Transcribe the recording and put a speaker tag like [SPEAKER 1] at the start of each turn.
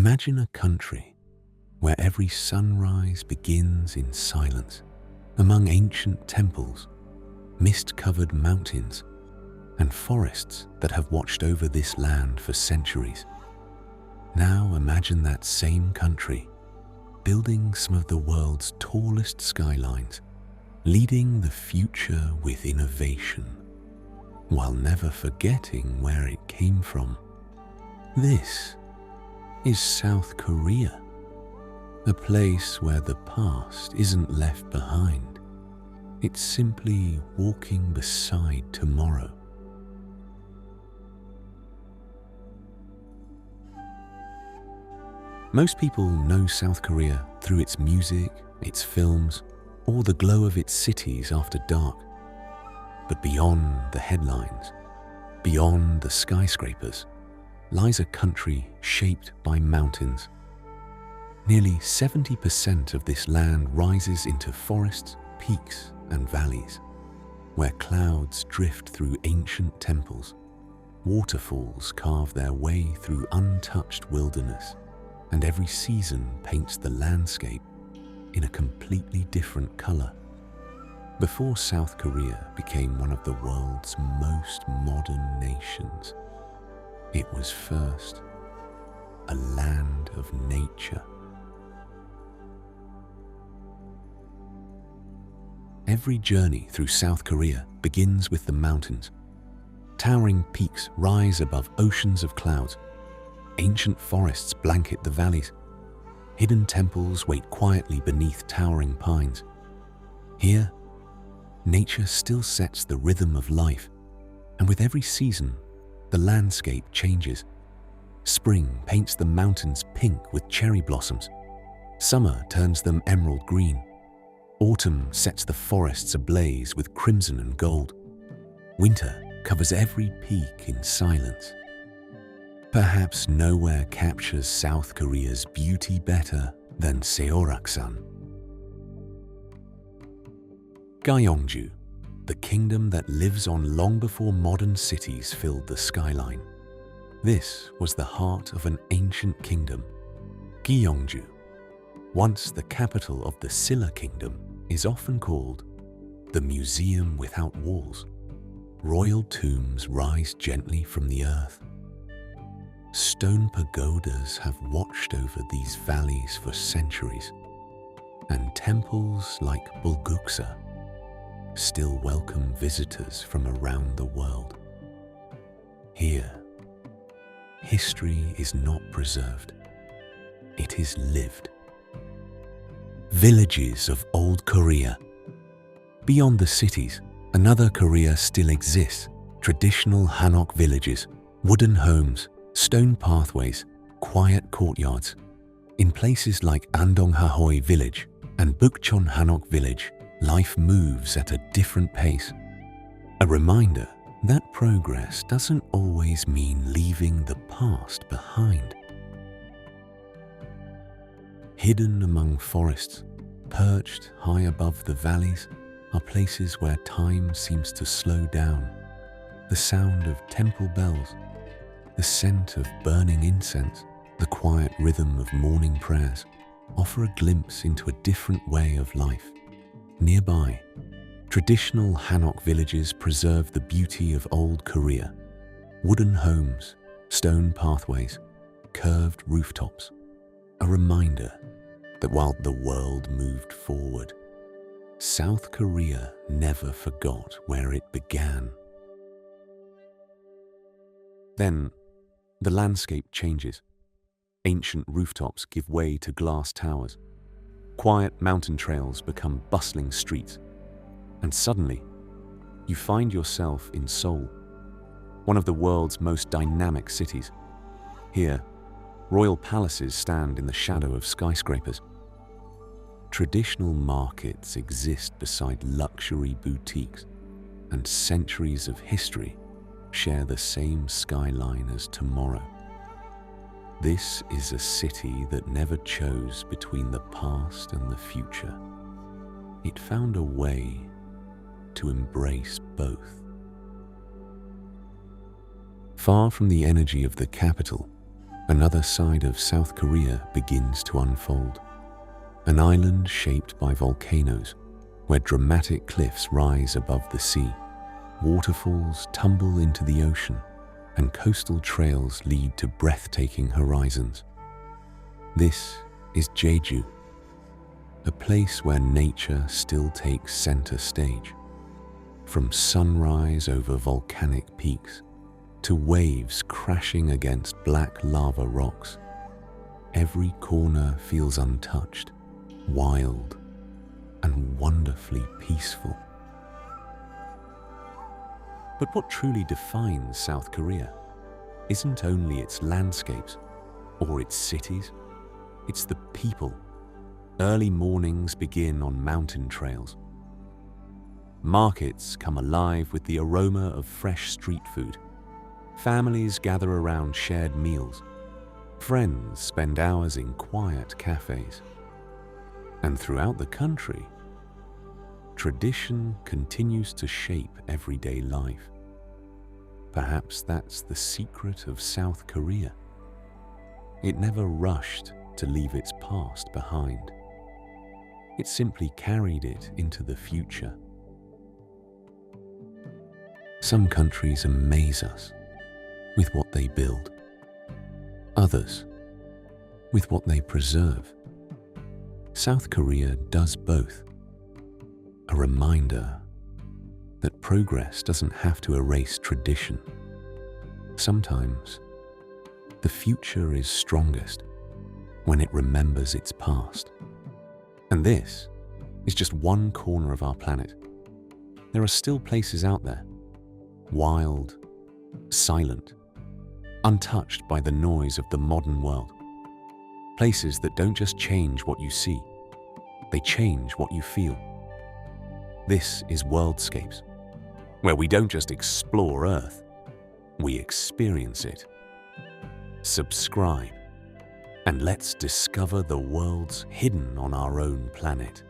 [SPEAKER 1] Imagine a country where every sunrise begins in silence, among ancient temples, mist-covered mountains, and forests that have watched over this land for centuries. Now imagine that same country building some of the world's tallest skylines, leading the future with innovation, while never forgetting where it came from. This is South Korea, a place where the past isn't left behind. It's simply walking beside tomorrow. Most people know South Korea through its music, its films, or the glow of its cities after dark. But beyond the headlines, beyond the skyscrapers, lies a country shaped by mountains. Nearly 70% of this land rises into forests, peaks, and valleys, where clouds drift through ancient temples, waterfalls carve their way through untouched wilderness, and every season paints the landscape in a completely different color. Before South Korea became one of the world's most modern nations, it was first a land of nature. Every journey through South Korea begins with the mountains. Towering peaks rise above oceans of clouds. Ancient forests blanket the valleys. Hidden temples wait quietly beneath towering pines. Here, nature still sets the rhythm of life, and with every season, the landscape changes. Spring paints the mountains pink with cherry blossoms. Summer turns them emerald green. Autumn sets the forests ablaze with crimson and gold. Winter covers every peak in silence. Perhaps nowhere captures South Korea's beauty better than Seoraksan. Gyeongju, the kingdom that lives on long before modern cities filled the skyline. This was the heart of an ancient kingdom. Gyeongju, once the capital of the Silla kingdom, is often called the museum without walls. Royal tombs rise gently from the earth. Stone pagodas have watched over these valleys for centuries, and temples like Bulguksa still welcome visitors from around the world. Here, history is not preserved, it is lived. Villages of old Korea. Beyond the cities, another Korea still exists. Traditional Hanok villages, wooden homes, stone pathways, quiet courtyards. In places like Andonghahoy village and Bukchon Hanok village, life moves at a different pace. A reminder that progress doesn't always mean leaving the past behind. Hidden among forests, perched high above the valleys, are places where time seems to slow down. The sound of temple bells, the scent of burning incense, the quiet rhythm of morning prayers offer a glimpse into a different way of life. Nearby, traditional Hanok villages preserve the beauty of old Korea. Wooden homes, stone pathways, curved rooftops, a reminder that while the world moved forward, South Korea never forgot where it began. Then, the landscape changes. Ancient rooftops give way to glass towers. Quiet mountain trails become bustling streets. And suddenly, you find yourself in Seoul, one of the world's most dynamic cities. Here, royal palaces stand in the shadow of skyscrapers. Traditional markets exist beside luxury boutiques, and centuries of history share the same skyline as tomorrow. This is a city that never chose between the past and the future. It found a way to embrace both. Far from the energy of the capital, another side of South Korea begins to unfold. An island shaped by volcanoes, where dramatic cliffs rise above the sea, waterfalls tumble into the ocean, and coastal trails lead to breathtaking horizons. This is Jeju, a place where nature still takes center stage. From sunrise over volcanic peaks to waves crashing against black lava rocks, every corner feels untouched, wild, and wonderfully peaceful. But what truly defines South Korea isn't only its landscapes or its cities, it's the people. Early mornings begin on mountain trails. Markets come alive with the aroma of fresh street food. Families gather around shared meals. Friends spend hours in quiet cafes. And throughout the country, tradition continues to shape everyday life. Perhaps that's the secret of South Korea. It never rushed to leave its past behind. It simply carried it into the future. Some countries amaze us with what they build, others with what they preserve. South Korea does both, a reminder that progress doesn't have to erase tradition. Sometimes, the future is strongest when it remembers its past. And this is just one corner of our planet. There are still places out there, wild, silent, untouched by the noise of the modern world. Places that don't just change what you see, they change what you feel. This is Worldscapes, where we don't just explore Earth, we experience it. Subscribe, and let's discover the worlds hidden on our own planet.